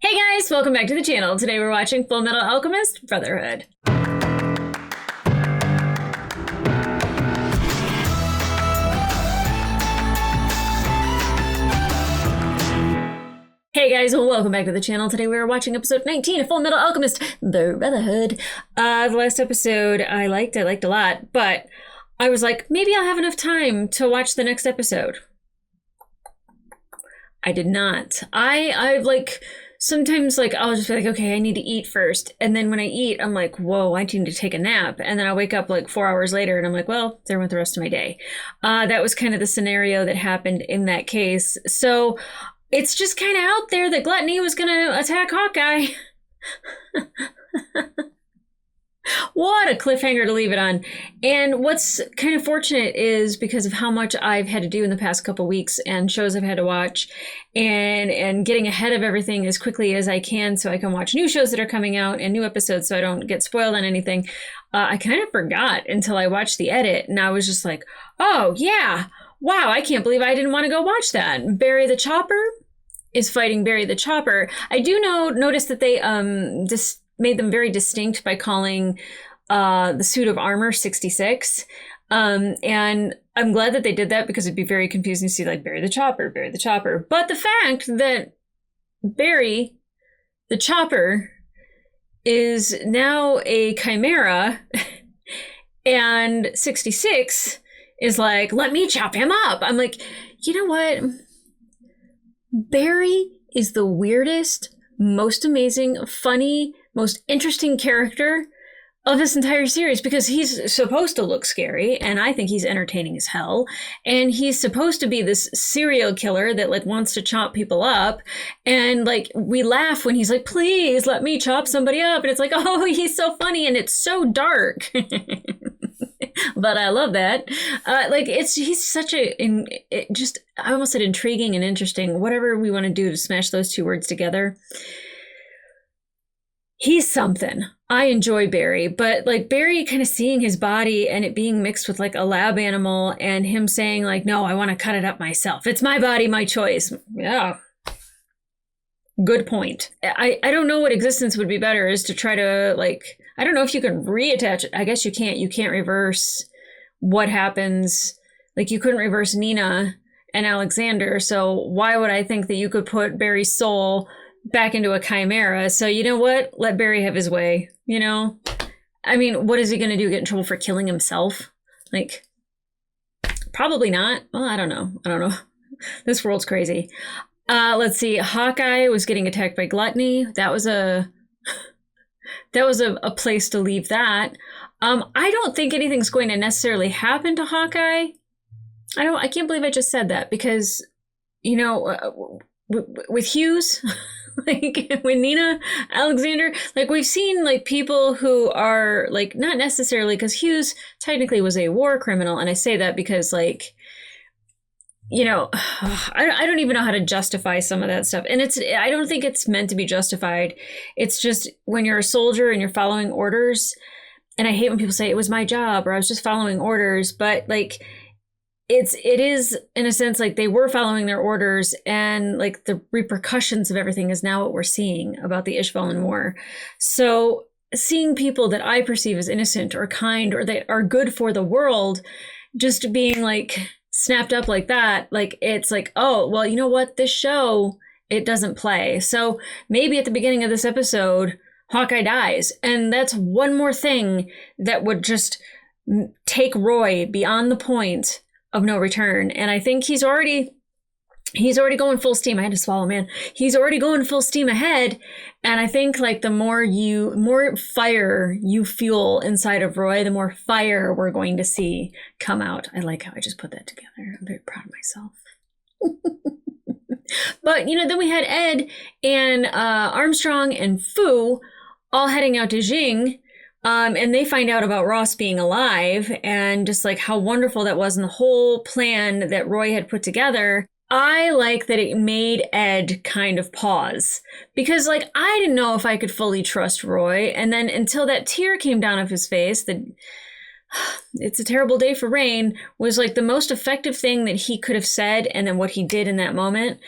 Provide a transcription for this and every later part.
Hey guys, welcome back to the channel. Today we're watching Fullmetal Alchemist Brotherhood. Hey guys, welcome back to the channel. Today we are watching episode 19 of Fullmetal Alchemist The Brotherhood. The last episode I liked a lot, but I was like, maybe I'll have enough time to watch the next episode. I did not. Sometimes, I'll just be like, okay, I need to eat first. And then when I eat, I'm like, whoa, I need to take a nap. And then I wake up 4 hours later and I'm like, well, there went the rest of my day. That was kind of the scenario that happened in that case. So it's just kind of out there that Gluttony was going to attack Hawkeye. What a cliffhanger to leave it on. And what's kind of fortunate is because of how much I've had to do in the past couple weeks and shows I've had to watch and getting ahead of everything as quickly as I can so I can watch new shows that are coming out and new episodes so I don't get spoiled on anything. I kind of forgot until I watched the edit and I was just like, oh yeah, wow, I can't believe I didn't want to go watch that. Barry the Chopper is fighting Barry the Chopper. I do notice that they just made them very distinct by calling the suit of armor 66. And I'm glad that they did that because it'd be very confusing to see Barry the Chopper, Barry the Chopper. But the fact that Barry the Chopper is now a chimera and 66 is like, let me chop him up. I'm like, you know what? Barry is the weirdest, most amazing, funny, most interesting character of this entire series because he's supposed to look scary and I think he's entertaining as hell, and he's supposed to be this serial killer that wants to chop people up, and we laugh when he's like, please let me chop somebody up, and it's like, oh, he's so funny and it's so dark. But I love that. He's such I almost said intriguing and interesting, whatever we want to do to smash those two words together. He's something. I enjoy Barry, but Barry kind of seeing his body and it being mixed with a lab animal and him saying no, I want to cut it up myself. It's my body, my choice. Yeah. Good point. I don't know what existence would be better is to try to I don't know if you can reattach it. I guess you can't. You can't reverse what happens. You couldn't reverse Nina and Alexander. So why would I think that you could put Barry's soul back into a chimera? So you know what? Let Barry have his way, I mean, what is he going to do? Get in trouble for killing himself? Probably not. Well, I don't know. This world's crazy. Let's see. Hawkeye was getting attacked by Gluttony. That was a place to leave that. I don't think anything's going to necessarily happen to Hawkeye. I can't believe I just said that because, with Hughes, with Nina, Alexander, we've seen people who are not necessarily, because Hughes technically was a war criminal. And I say that because I don't even know how to justify some of that stuff. And I don't think it's meant to be justified. It's just when you're a soldier and you're following orders, and I hate when people say it was my job or I was just following orders, but it is in a sense they were following their orders, and the repercussions of everything is now what we're seeing about the Ishvalan War. So seeing people that I perceive as innocent or kind or that are good for the world just being snapped up like that, it's oh, well, you know what? This show, it doesn't play. So maybe at the beginning of this episode, Hawkeye dies. And that's one more thing that would just take Roy beyond the point of no return. And I think he's already going full steam. I had to swallow, man. He's already going full steam ahead. And I think the more fire you fuel inside of Roy, the more fire we're going to see come out. I like how I just put that together. I'm very proud of myself. But, then we had Ed and Armstrong and Fu all heading out to Jing. And they find out about Ross being alive and just how wonderful that was, and the whole plan that Roy had put together. I like that it made Ed kind of pause because I didn't know if I could fully trust Roy. And then until that tear came down off his face, that it's a terrible day for Rain was the most effective thing that he could have said. And then what he did in that moment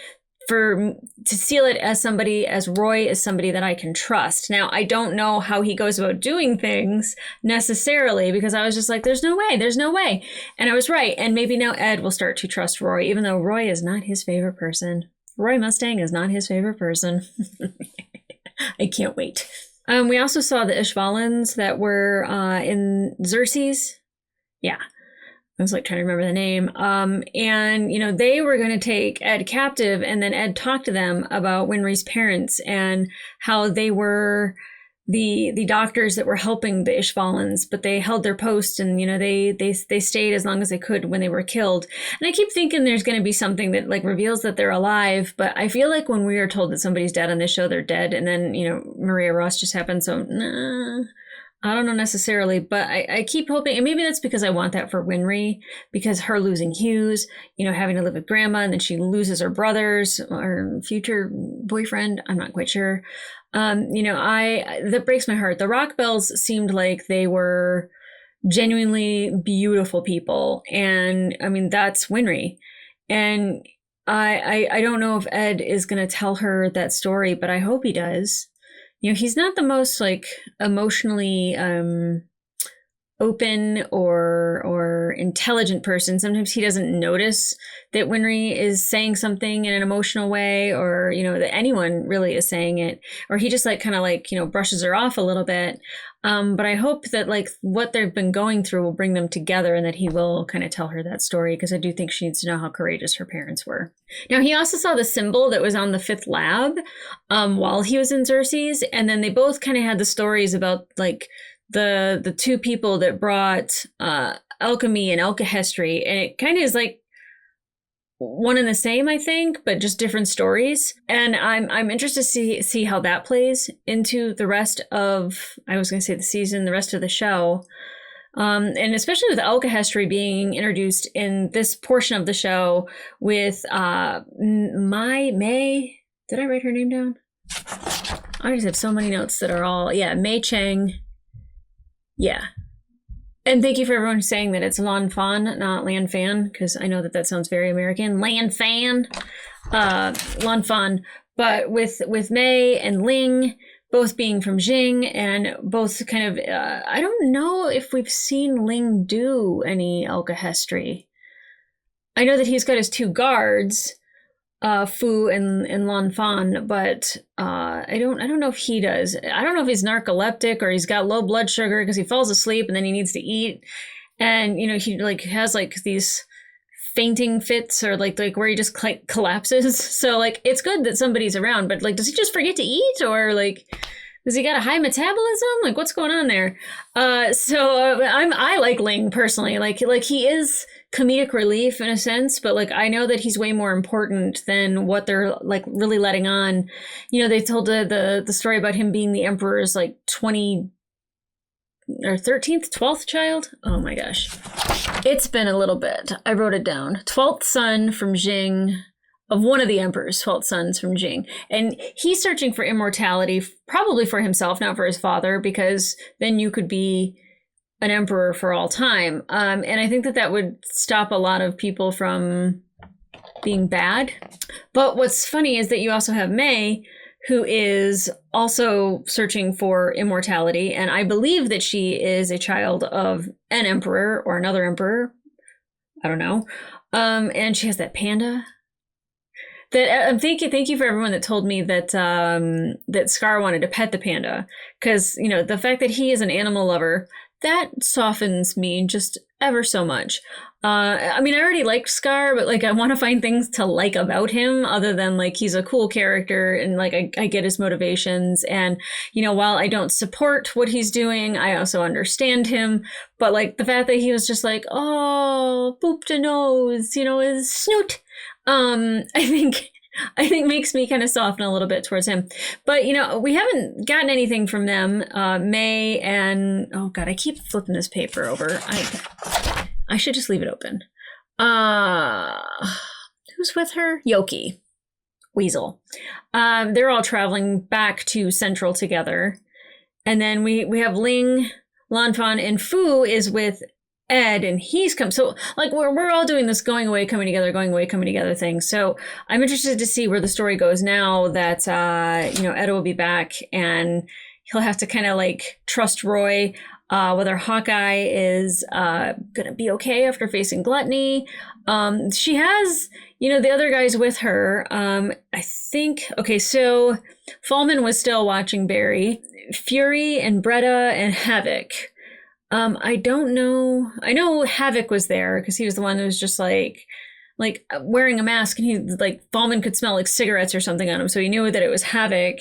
to seal it as somebody, as Roy is somebody that I can trust. Now, I don't know how he goes about doing things necessarily, because I was just like, there's no way. And I was right. And maybe now Ed will start to trust Roy, even though Roy is not his favorite person. Roy Mustang is not his favorite person. I can't wait. We also saw the Ishvalans that were in Xerxes. Yeah. I was like trying to remember the name. And, you know, they were going to take Ed captive, and then Ed talked to them about Winry's parents and how they were the doctors that were helping the Ishvalans, but they held their post, and, you know, they stayed as long as they could when they were killed. And I keep thinking there's going to be something that like reveals that they're alive, but I feel like when we are told that somebody's dead on this show, they're dead. And then, you know, Maria Ross just happened. So, nah. I don't know necessarily, but I keep hoping, and maybe that's because I want that for Winry, because her losing Hughes, you know, having to live with grandma, and then she loses her brothers or future boyfriend. I'm not quite sure. You know, that breaks my heart. The Rockbells seemed like they were genuinely beautiful people. And I mean, that's Winry. And I don't know if Ed is going to tell her that story, but I hope he does. You know, he's not the most like emotionally open or intelligent person. Sometimes he doesn't notice that Winry is saying something in an emotional way, or, you know, that anyone really is saying it, or he just like kind of like, you know, brushes her off a little bit. But I hope that like what they've been going through will bring them together, and that he will kind of tell her that story, because I do think she needs to know how courageous her parents were. Now, he also saw the symbol that was on the 5th lab while he was in Xerxes, and then they both kind of had the stories about like the two people that brought alchemy and alchemy, and it kind of is like one and the same, I think, but just different stories. And I'm interested to see how that plays into the rest of, I was going to say the season, the rest of the show. And especially with alchemy being introduced in this portion of the show with May. Did I write her name down? I just have so many notes that are all, Mei Cheng. Yeah. And thank you for everyone saying that it's Lan Fan, not Lan Fan, because I know that sounds very American. Lan Fan, Lan Fan. But with Mei and Ling both being from Jing, and both kind of, I don't know if we've seen Ling do any alchemy. I know that he's got his 2 guards, Fu and Lan Fan, but I don't know if he does. I don't know if he's narcoleptic or he's got low blood sugar because he falls asleep and then he needs to eat, and you know he like has like these fainting fits, or like where he just like collapses. So like it's good that somebody's around, but like does he just forget to eat, or like does he got a high metabolism? Like what's going on there? I like Ling personally. Like he is comedic relief in a sense, but like I know that he's way more important than what they're like really letting on. You know, they told the story about him being the emperor's like 20 or 13th, 12th child. Oh my gosh. It's been a little bit. I wrote it down. 12th son from Jing, of one of the emperor's 12 sons from Jing. And he's searching for immortality, probably for himself, not for his father, because then you could be an emperor for all time. And I think that would stop a lot of people from being bad. But what's funny is that you also have Mei, who is also searching for immortality. And I believe that she is a child of an emperor or another emperor. I don't know. And she has that panda. That thank you for everyone that told me that that Scar wanted to pet the panda, because you know the fact that he is an animal lover, that softens me just ever so much. I mean, I already liked Scar, but like I want to find things to like about him other than like he's a cool character, and like I get his motivations, and you know while I don't support what he's doing, I also understand him. But like the fact that he was just like, oh, booped a nose, you know, his snoot. I think makes me kind of soften a little bit towards him. But, you know, we haven't gotten anything from them. May and, oh God, I keep flipping this paper over. I should just leave it open. Who's with her? Yoki. Weasel. They're all traveling back to Central together. And then we have Ling, Lanfan, and Fu is with Ed, and he's come. So like we're all doing this going away, coming together thing. So I'm interested to see where the story goes now that Ed will be back, and he'll have to kind of like trust Roy, whether Hawkeye is gonna be okay after facing Gluttony. She has, the other guys with her. I think, okay, so Fallman was still watching Barry, Fury and Bretta and Havoc. I don't know. I know Havoc was there because he was the one who was just like wearing a mask, and he like Fallman could smell like cigarettes or something on him, so he knew that it was Havoc.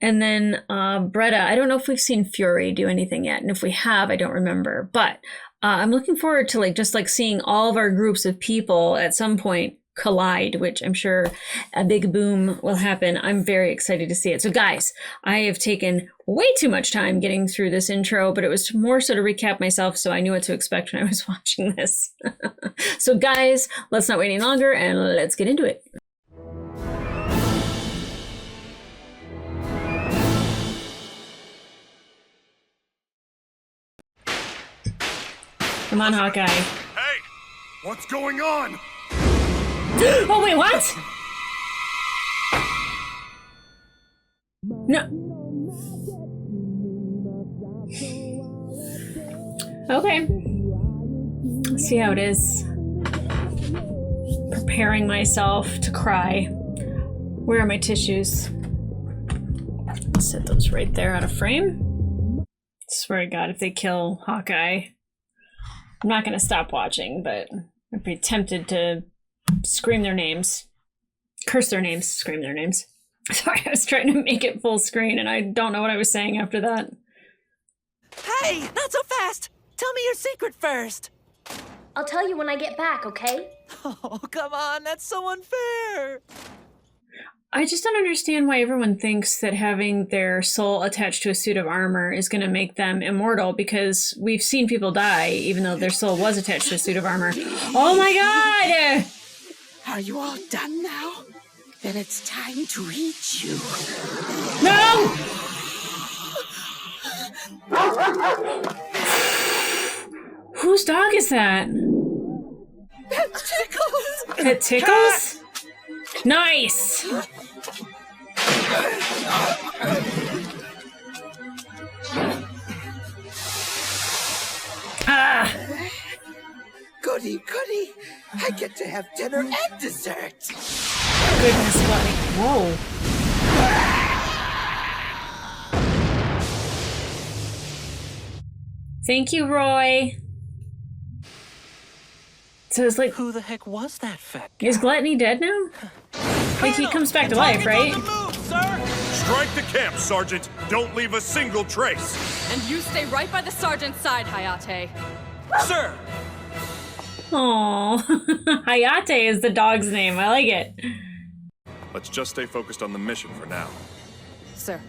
And then Bretta, I don't know if we've seen Fury do anything yet, and if we have, I don't remember. But I'm looking forward to just seeing all of our groups of people at some point collide, which I'm sure a big boom will happen. I'm very excited to see it. So guys, I have taken way too much time getting through this intro, but it was more so to recap myself so I knew what to expect when I was watching this. So guys, let's not wait any longer and let's get into it. Come on, Hawkeye. Hey, what's going on? Oh, wait, what? No. Okay. Let's see how it is. Preparing myself to cry. Where are my tissues? Set those right there out of frame. Swear to God, if they kill Hawkeye, I'm not going to stop watching, but I'd be tempted to scream their names. Curse their names, scream their names. Sorry, I was trying to make it full screen and I don't know what I was saying after that. Hey, not so fast! Tell me your secret first! I'll tell you when I get back, okay? Oh, come on, that's so unfair! I just don't understand why everyone thinks that having their soul attached to a suit of armor is going to make them immortal, because we've seen people die even though their soul was attached to a suit of armor. Oh my God! Are you all done now? Then it's time to eat you. No! Whose dog is that? It tickles! It tickles? Nice! Ah! Goody, goody! I get to have dinner and dessert! Goodness, buddy. Whoa. Thank you, Roy. So it's like, Who the heck was that fat guy? is Gluttony dead now? Like he comes back to life, right? On the move, sir! Strike the camp, Sergeant. Don't leave a single trace. And you stay right by the sergeant's side, Hayate. Sir! Aww. Hayate is the dog's name. I like it. Let's just stay focused on the mission for now. Sir.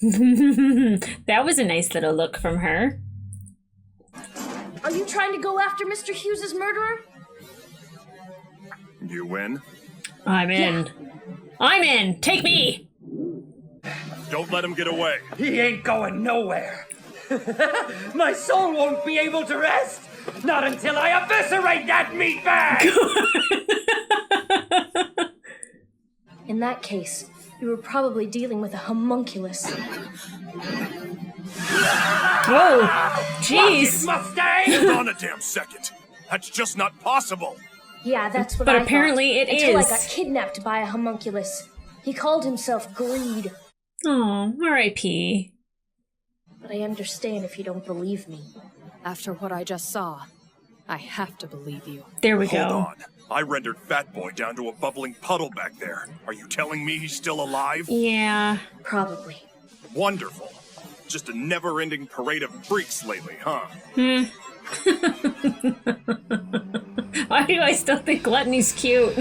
That was a nice little look from her. Are you trying to go after Mr. Hughes' murderer? You win. I'm in. Yeah. I'm in. Take me. Don't let him get away. He ain't going nowhere. My soul won't be able to rest. Not until I eviscerate that meatbag! In that case, you were probably dealing with a homunculus. Whoa. Jeez. Mustang! Hold on a damn second. That's just not possible. Yeah, that's what But I apparently thought, it until is. I got kidnapped by a homunculus. He called himself Greed. Oh, R.I.P. But I understand if you don't believe me. After what I just saw, I have to believe you. There we Hold go. on. I rendered Fat Boy down to a bubbling puddle back there. Are you telling me he's still alive? Yeah. Probably. Wonderful. Just a never-ending parade of freaks lately, huh? Why do I still think Gluttony's cute?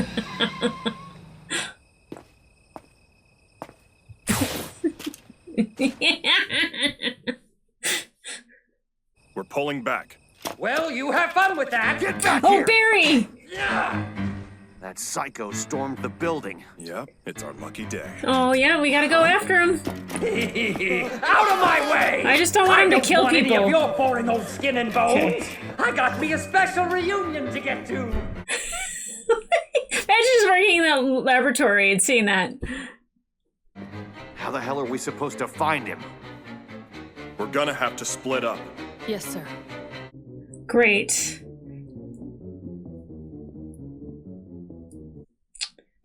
We're pulling back. Well, you have fun with that. Get back Oh, here! Barry! That psycho stormed the building. Yep, it's our lucky day. Oh yeah, we gotta go after him. Out of my way! I just don't want him to kill I don't want any people. of your boring old skin and bones. I got me a special reunion to get to. Imagine just working in that laboratory and seeing that. How the hell are we supposed to find him? We're gonna have to split up. Yes, sir. Great.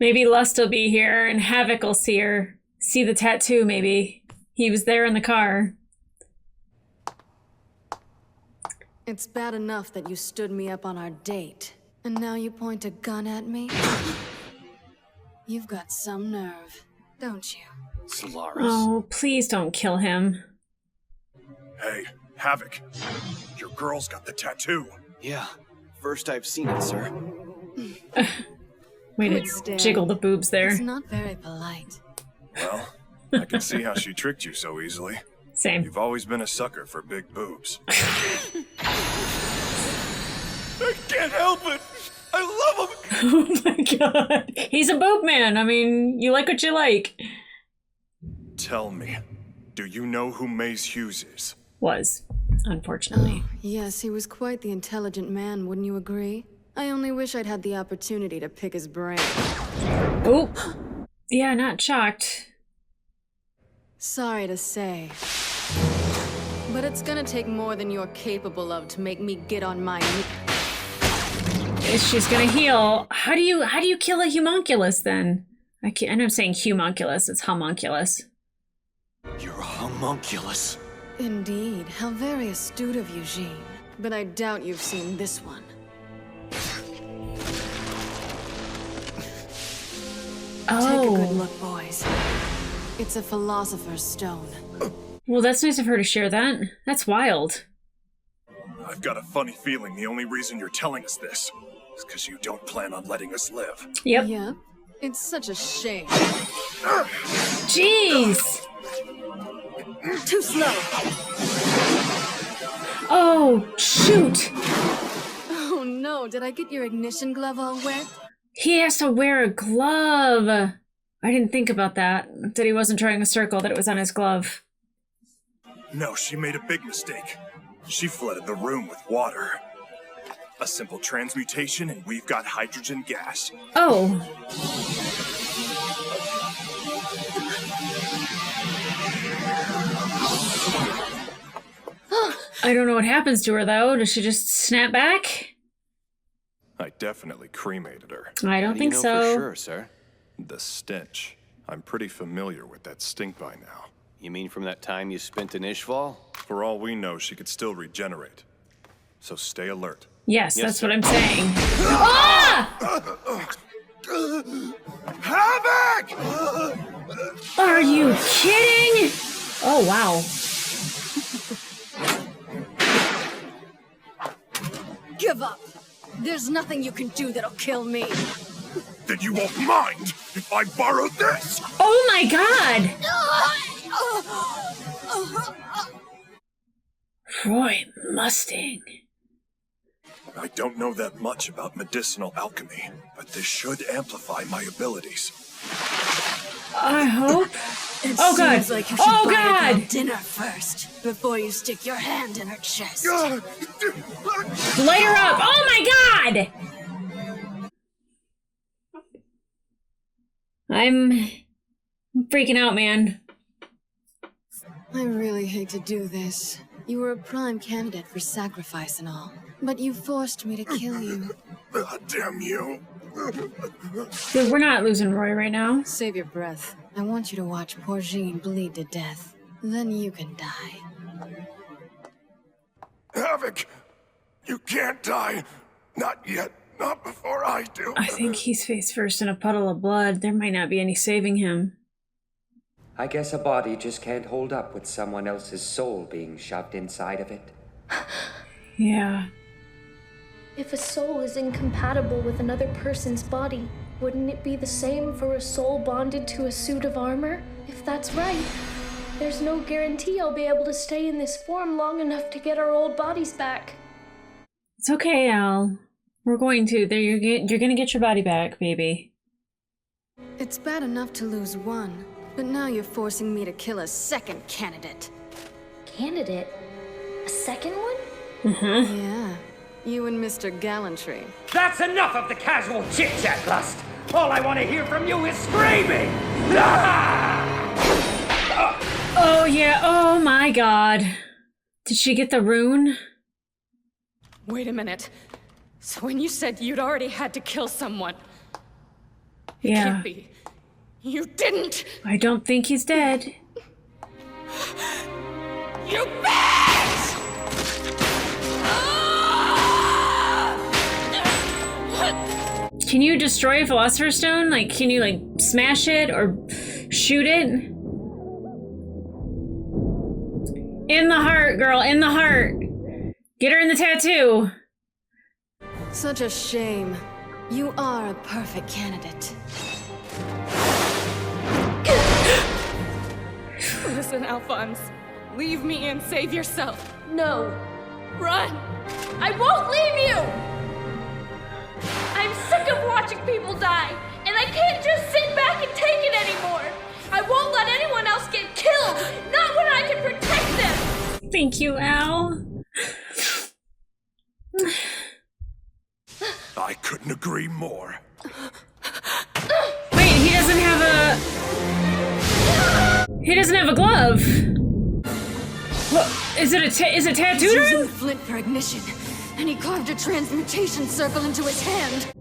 Maybe Lust will be here and Havoc will see her. See the tattoo, maybe. He was there in the car. It's bad enough that you stood me up on our date, and now you point a gun at me? You've got some nerve, don't you? Solaris. Oh, please don't kill him. Hey, Havoc. Your girl's got the tattoo. Yeah, first I've seen it, sir. Way Good to stare. jiggle the boobs there. It's not very polite. Well, I can see how she tricked you so easily. Same. You've always been a sucker for big boobs. I can't help it! I love them! Oh my god. He's a boob man. I mean, you like what you like. Tell me, do you know who Maze Hughes is? Was, unfortunately. Yes, he was quite the intelligent man, wouldn't you agree? I only wish I'd had the opportunity to pick his brain. Oh. Yeah, not shocked. Sorry to say, but it's gonna take more than you're capable of to make me get on my knees. She's gonna heal. How do you kill a homunculus then? I know I'm saying homunculus, it's homunculus. You're a homunculus. Indeed, how very astute of you, Jean. But I doubt you've seen this one. Take a good look, boys. It's a philosopher's stone. Well, that's nice of her to share that. That's wild. I've got a funny feeling the only reason you're telling us this is because you don't plan on letting us live. Yep. Yep. It's such a shame. Jeez! Too slow. Oh, shoot! Oh no, did I get your ignition glove all wet? He has to wear a glove. I didn't think about that. That he wasn't drawing a circle, that it was on his glove. No, she made a big mistake. She flooded the room with water. A simple transmutation and we've got hydrogen gas. Oh. I don't know what happens to her, though. Does she just snap back? I definitely cremated her. I don't think For so. sure, sir. The stench. I'm pretty familiar with that stink by now. You mean from that time you spent in Ishval? For all we know, she could still regenerate. So stay alert. Yes, Yes, that's sir. what I'm saying. Ah! Havoc! Are you kidding? Oh, wow. Give up. There's nothing you can do that'll kill me. Then you won't mind if I borrow this? Oh my god! Roy Mustang. I don't know that much about medicinal alchemy, but this should amplify my abilities. I hope. It Oh, God. seems like you should Oh, buy her God. girl dinner first before you stick your hand in her chest. Light her up! Oh my god! I'm freaking out, man. I really hate to do this. You were a prime candidate for sacrifice and all, but you forced me to kill you. Damn you. Dude, we're not losing Roy right now. Save your breath. I want you to watch poor Jean bleed to death. Then you can die. Havoc! You can't die. Not yet. Not before I do. I think he's face first in a puddle of blood. There might not be any saving him. I guess a body just can't hold up with someone else's soul being shoved inside of it. Yeah. If a soul is incompatible with another person's body, wouldn't it be the same for a soul bonded to a suit of armor? If that's right, there's no guarantee I'll be able to stay in this form long enough to get our old bodies back. It's okay, Al. We're going to. There, you're gonna get your body back, baby. It's bad enough to lose one, but now you're forcing me to kill a second candidate. Candidate? A second one? Mm-hmm. Yeah, you and Mr. Gallantry. That's enough of the casual chit-chat, Lust. All I want to hear from you is screaming. Ah! Oh yeah. Oh my God. Did she get the rune? Wait a minute. So when you said you'd already had to kill someone, Yeah. can't be. You didn't! I don't think he's dead. You bitch! Can you destroy a Philosopher's Stone? Like, can you, like, smash it or shoot it? In the heart, girl, in the heart. Get her in the tattoo. Such a shame. You are a perfect candidate. Listen, Alphonse. Leave me and save yourself. No. Run! I won't leave you! I'm sick of watching people die, and I can't just sit back and take it anymore. I won't let anyone else get killed, not when I can protect them! Thank you, Al. I couldn't agree more. Wait, he doesn't have a glove. What, is it tattooed on Using him? flint for ignition, and he carved a transmutation circle into his hand.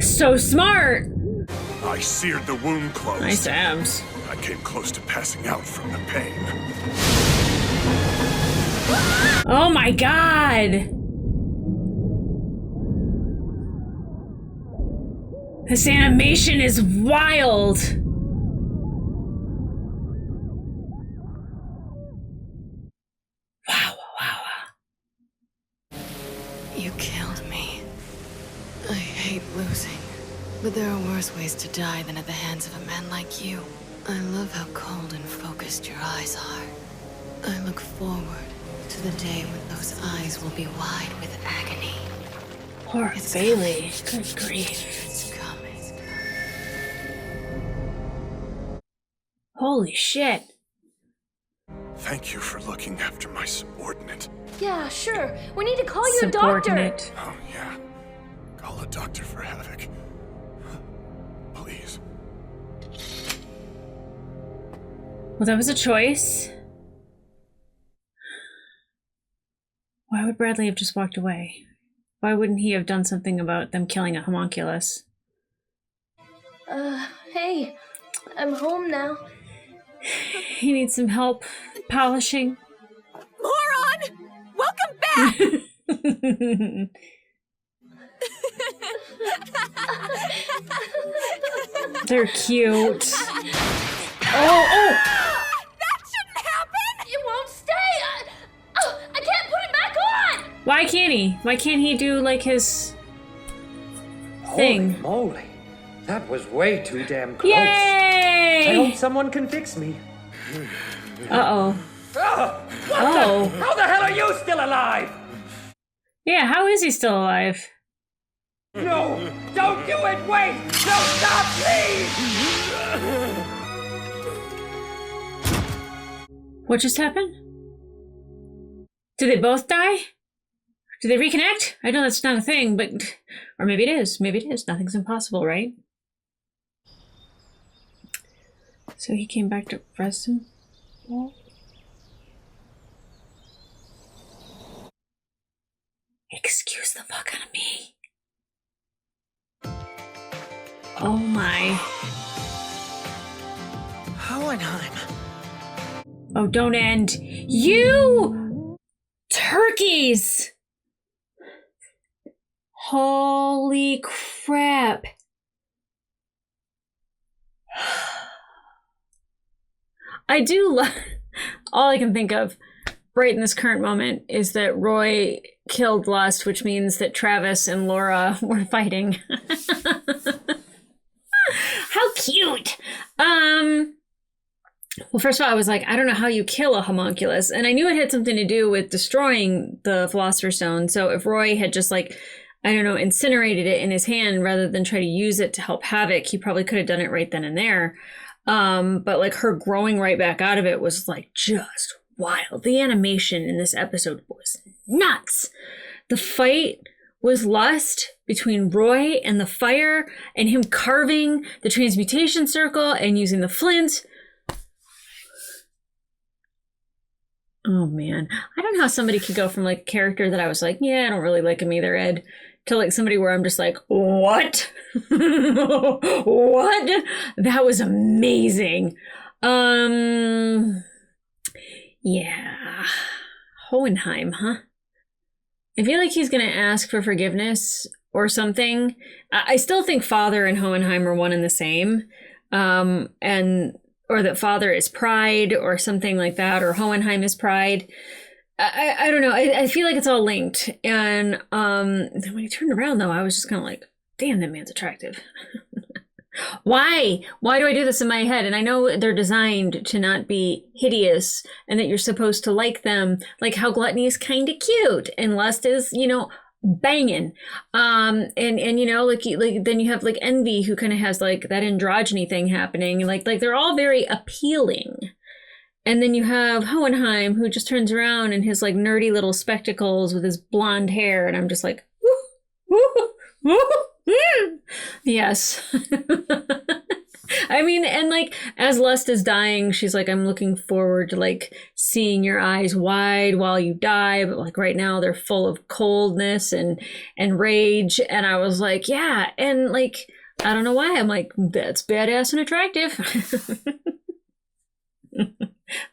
So smart. I seared the wound closed. Nice abs. I came close to passing out from the pain. Oh my God. This animation is wild. Wow. You killed me. I hate losing. But there are worse ways to die than at the hands of a man like you. I love how cold and focused your eyes are. I look forward to the day when those eyes will be wide with agony. Poor Bailey. Good grief. It's coming. Holy shit. Thank you for looking after my subordinate. Yeah, sure. We need to call you a doctor. Subordinate. Oh, yeah. Call a doctor for Havoc. Please. Well, that was a choice. Why would Bradley have just walked away? Why wouldn't he have done something about them killing a homunculus? Hey, I'm home now. He needs some help polishing. Moron! Welcome back! They're cute. Oh! That shouldn't happen! It won't stay! I can't put it back on! Why can't he? Why can't he do, like, his thing? Holy moly. That was way too damn close. Yay! I hope someone can fix me. Uh-oh. Oh. How the hell are you still alive? Yeah, how is he still alive? No! Don't do it! Wait! No, stop, please! What just happened? Did they both die? Did they reconnect? I know that's not a thing, but... Or maybe it is. Maybe it is. Nothing's impossible, right? So he came back to Preston? Well, excuse the fuck out of me. Oh my. Hohenheim. Oh, don't end. You turkeys! Holy crap. I do love... All I can think of right in this current moment is that Roy killed Lust, which means that Travis and Laura were fighting. How cute! Well, first of all, I was like, I don't know how you kill a homunculus. And I knew it had something to do with destroying the Philosopher's Stone. So if Roy had just, like, I don't know, incinerated it in his hand rather than try to use it to help Havoc. He probably could have done it right then and there. But like her growing right back out of it was like just wild. The animation in this episode was nuts. The fight was lust between Roy and the fire and him carving the transmutation circle and using the flint. Oh man, I don't know how somebody could go from like a character that I was like, yeah, I don't really like him either, Ed, to like somebody where I'm just like, what? What? That was amazing. Yeah. Hohenheim, huh? I feel like he's going to ask for forgiveness or something. I still think Father and Hohenheim are one and the same. Or that Father is pride or something like that, or Hohenheim is pride. I don't know. I feel like it's all linked. And when he turned around, though, I was just kind of like, damn, that man's attractive. Why? Why do I do this in my head? And I know they're designed to not be hideous and that you're supposed to like them, like how Gluttony is kind of cute and Lust is, you know, banging. And you know, like then you have like Envy, who kind of has like that androgyny thing happening. Like they're all very appealing. And then you have Hohenheim, who just turns around in his like nerdy little spectacles with his blonde hair. And I'm just like, woo, woo, woo. Yes. I mean, and like as Lust is dying, she's like, I'm looking forward to like seeing your eyes wide while you die, but like right now they're full of coldness and rage. And I was like, yeah, and like I don't know why, I'm like, that's badass and attractive.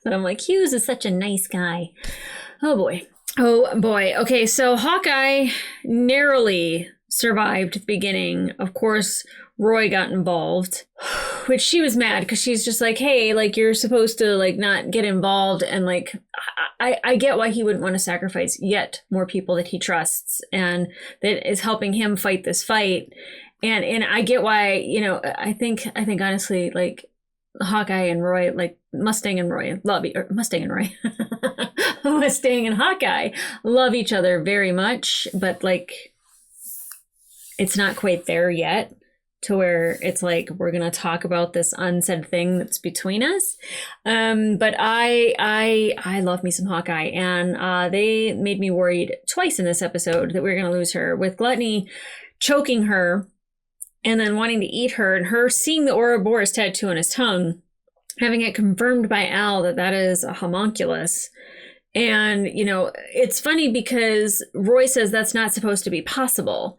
But I'm like, Hughes is such a nice guy. Oh boy. Okay, so Hawkeye narrowly survived the beginning. Of course, Roy got involved, which she was mad because she's just like, hey, like you're supposed to like not get involved. And like, I get why he wouldn't want to sacrifice yet more people that he trusts and that is helping him fight this fight. And I get why, you know, I think honestly, like Hawkeye and Roy, like Mustang and Roy Mustang and Hawkeye love each other very much, but like, it's not quite there yet to where it's like, we're going to talk about this unsaid thing that's between us. But I love me some Hawkeye, and they made me worried twice in this episode that we were going to lose her, with Gluttony choking her and then wanting to eat her, and her seeing the Ouroboros tattoo on his tongue, having it confirmed by Al that is a homunculus. And, you know, it's funny because Roy says that's not supposed to be possible.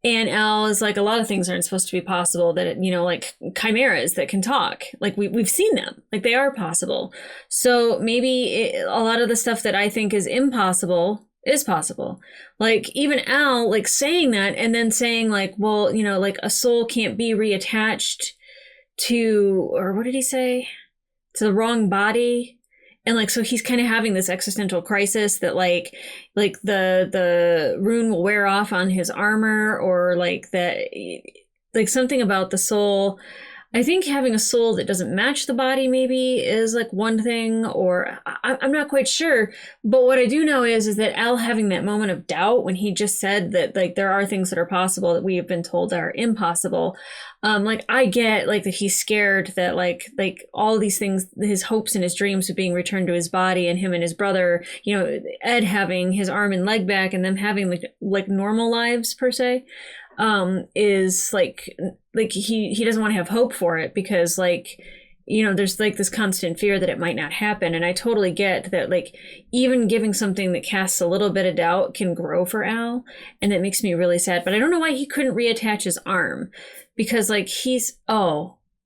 And Al is like, a lot of things aren't supposed to be possible, that, you know, like chimeras that can talk, like we've seen them, like they are possible. So maybe a lot of the stuff that I think is impossible is possible. Like even Al, like saying that and then saying like, well, you know, like a soul can't be reattached to, or what did he say? To the wrong body. And like, so he's kind of having this existential crisis that like the rune will wear off on his armor, or like that, like something about the soul. I think having a soul that doesn't match the body maybe is like one thing, or I'm not quite sure. But what I do know is that Al having that moment of doubt when he just said that like there are things that are possible that we have been told are impossible. Like I get like that he's scared that like all these things, his hopes and his dreams of being returned to his body, and him and his brother, you know, Ed having his arm and leg back and them having like normal lives per se, is like he doesn't want to have hope for it, because like, you know, there's like this constant fear that it might not happen. And I totally get that, like even giving something that casts a little bit of doubt can grow for Al, and it makes me really sad. But I don't know why he couldn't reattach his arm, because like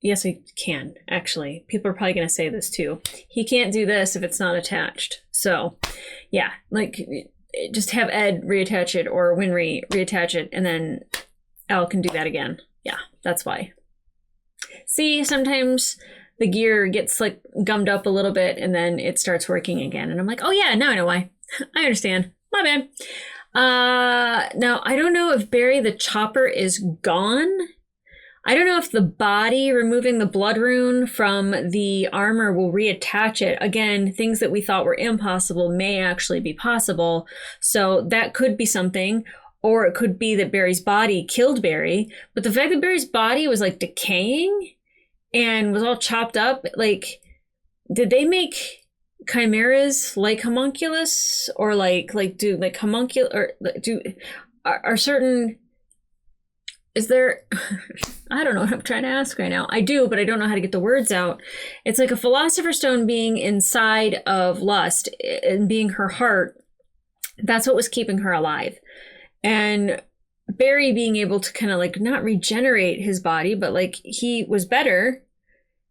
yes, he can, actually. People are probably going to say this too. He can't do this if it's not attached. So yeah, like just have Ed reattach it, or Winry reattach it, and then Al can do that again. Yeah, that's why. See, sometimes the gear gets like gummed up a little bit and then it starts working again. And I'm like, oh yeah, now I know why. I understand. My bad. Now, I don't know if Barry the Chopper is gone. I don't know if the body removing the blood rune from the armor will reattach it. Again, things that we thought were impossible may actually be possible. So that could be something. or it could be that Barry's body killed Barry. But the fact that Barry's body was like decaying and was all chopped up, like, did they make chimeras like homunculus, or like do like homunculus, or do are certain, is there I don't know what I'm trying to ask right now. I do, but I don't know how to get the words out. It's like a philosopher's stone being inside of Lust and being her heart. That's what was keeping her alive. And Barry being able to kind of like not regenerate his body, but like he was better.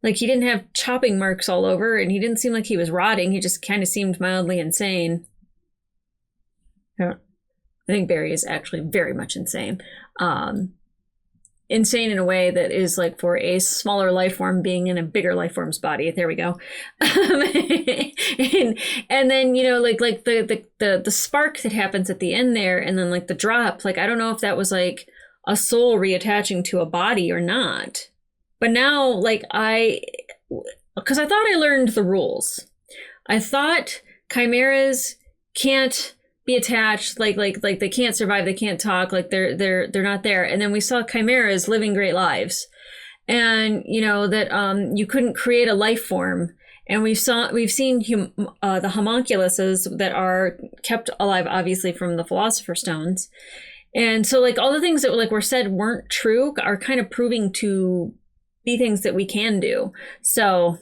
Like he didn't have chopping marks all over, and he didn't seem like he was rotting. He just kind of seemed mildly insane. I think Barry is actually very much insane. Insane in a way that is like for a smaller life form being in a bigger life form's body. There we go. and then, you know, like the spark that happens at the end there, and then like the drop, like, I don't know if that was like a soul reattaching to a body or not. But now, like, because I thought I learned the rules. I thought chimeras can't be attached, like they can't survive, they can't talk, like they're not there. And then we saw chimeras living great lives, and you know that you couldn't create a life form. And we've seen the homunculuses that are kept alive, obviously, from the Philosopher's Stones. And so, like, all the things that like were said weren't true are kind of proving to be things that we can do. So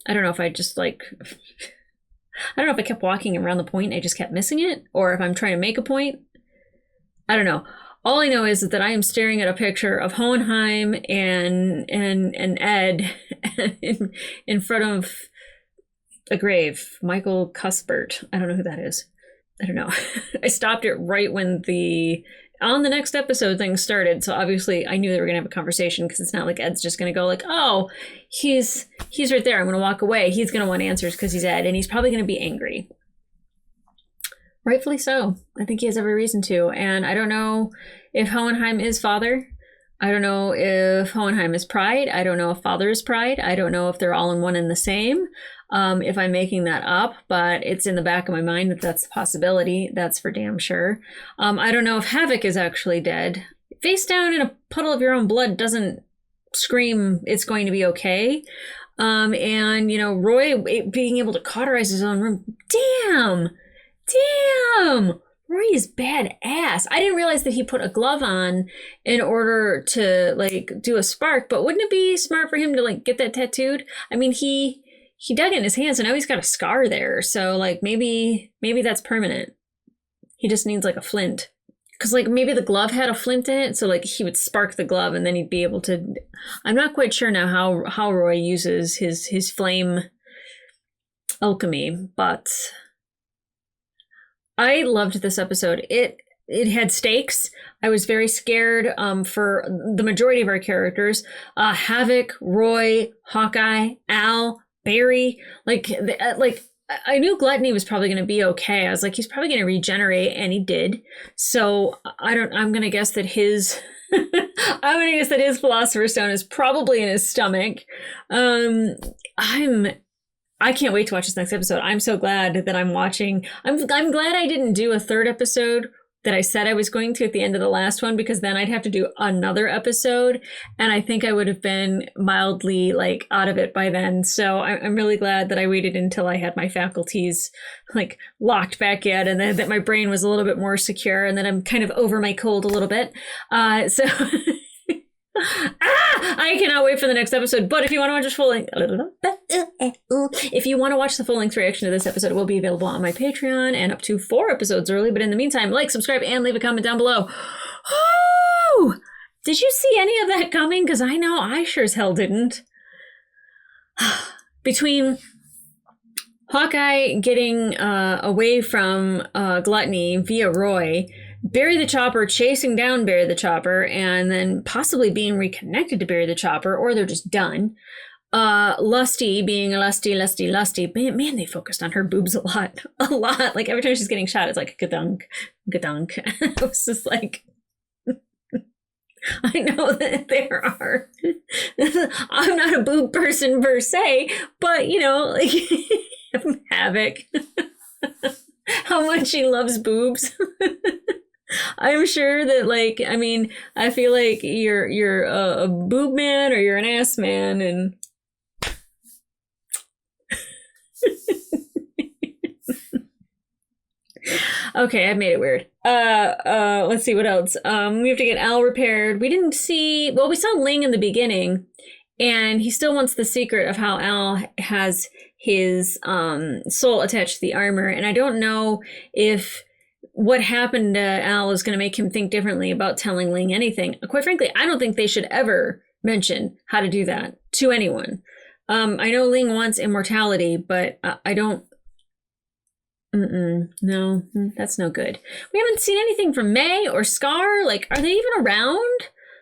I don't know if I just like I don't know if I kept walking around the point, I just kept missing it, or if I'm trying to make a point. I don't know. All I know is that I am staring at a picture of Hohenheim and Ed in front of a grave. Michael Cuthbert. I don't know who that is. I don't know. I stopped it right when on the next episode things started. So obviously I knew they were going to have a conversation, because it's not like Ed's just going to go like, oh, he's right there, I'm going to walk away. He's going to want answers because he's Ed, and he's probably going to be angry. Rightfully so. I think he has every reason to. And I don't know if Hohenheim is father. I don't know if Hohenheim is pride. I don't know if father is pride. I don't know if they're all in one and the same. If I'm making that up, but it's in the back of my mind that that's a possibility. That's for damn sure. I don't know if Havoc is actually dead. Face down in a puddle of your own blood doesn't scream it's going to be okay. And, you know, Roy being able to cauterize his own room. Damn! Roy is badass. I didn't realize that he put a glove on in order to, like, do a spark, but wouldn't it be smart for him to, like, get that tattooed? I mean, he dug it in his hands, and now he's got a scar there. So, like, maybe that's permanent. He just needs, like, a flint. Because, like, maybe the glove had a flint in it, so, like, he would spark the glove, and then he'd be able to... I'm not quite sure now how Roy uses his flame alchemy, but... I loved this episode. It had stakes. I was very scared for the majority of our characters. Havoc, Roy, Hawkeye, Al, Barry. Like I knew Gluttony was probably going to be okay. I was like, he's probably going to regenerate, and he did. So I'm going to guess that his Philosopher's Stone is probably in his stomach. I can't wait to watch this next episode. I'm so glad that I'm watching. I'm glad I didn't do a third episode that I said I was going to at the end of the last one, because then I'd have to do another episode, and I think I would have been mildly like out of it by then. So I'm really glad that I waited until I had my faculties like locked back in, and then that my brain was a little bit more secure, and that I'm kind of over my cold a little bit. So I cannot wait for the next episode. But if you want to watch the full length reaction to this episode, it will be available on my Patreon and up to 4 episodes early. But in the meantime, like, subscribe, and leave a comment down below. Oh, did you see any of that coming? Because I know I sure as hell didn't. Between Hawkeye getting away from Gluttony via Roy, Barry the Chopper chasing down Barry the Chopper, and then possibly being reconnected to Barry the Chopper, or they're just done. Lusty being lusty. Man, they focused on her boobs a lot. Like, every time she's getting shot, it's like, gadunk. It was just like, I know that there are, I'm not a boob person per se, but, you know, like, Havoc. How much she loves boobs. I'm sure that, like, I mean, I feel like you're a boob man or you're an ass man, and okay, I've made it weird. Let's see what else. We have to get Al repaired. We didn't see, well, we saw Ling in the beginning, and he still wants the secret of how Al has his soul attached to the armor. And I don't know if what happened to Al is going to make him think differently about telling Ling anything. Quite frankly, I don't think they should ever mention how to do that to anyone. I know Ling wants immortality, but I don't. No, that's no good. We haven't seen anything from May or Scar. Like, are they even around?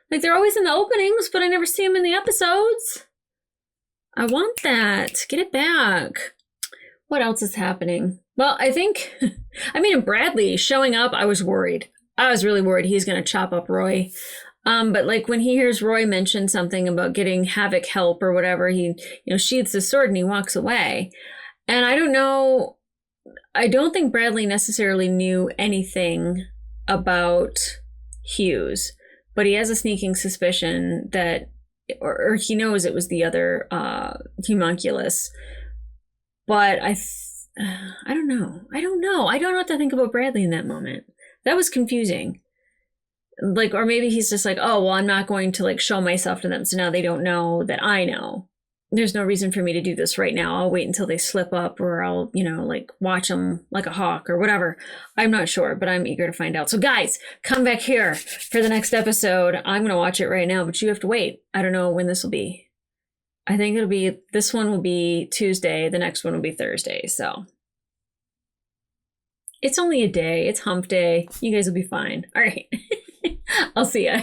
Like, they're always in the openings, but I never see them in the episodes. I want that. Get it back. What else is happening? Well, I think, I mean, Bradley showing up, I was worried. I was really worried he's going to chop up Roy. But like when he hears Roy mention something about getting Havoc help or whatever, he, sheathes his sword and he walks away. And I don't know. I don't think Bradley necessarily knew anything about Hughes, but he has a sneaking suspicion that, or he knows it was the other homunculus. But I don't know. I don't know what to think about Bradley in that moment. That was confusing. Like, or maybe he's just like, oh, well, I'm not going to like show myself to them, so now they don't know that I know. There's no reason for me to do this right now. I'll wait until they slip up, or I'll, like watch them like a hawk or whatever. I'm not sure, but I'm eager to find out. So guys, come back here for the next episode. I'm going to watch it right now, but you have to wait. I don't know when this will be. I think this one will be Tuesday. The next one will be Thursday. So it's only a day. It's hump day. You guys will be fine. All right. I'll see ya.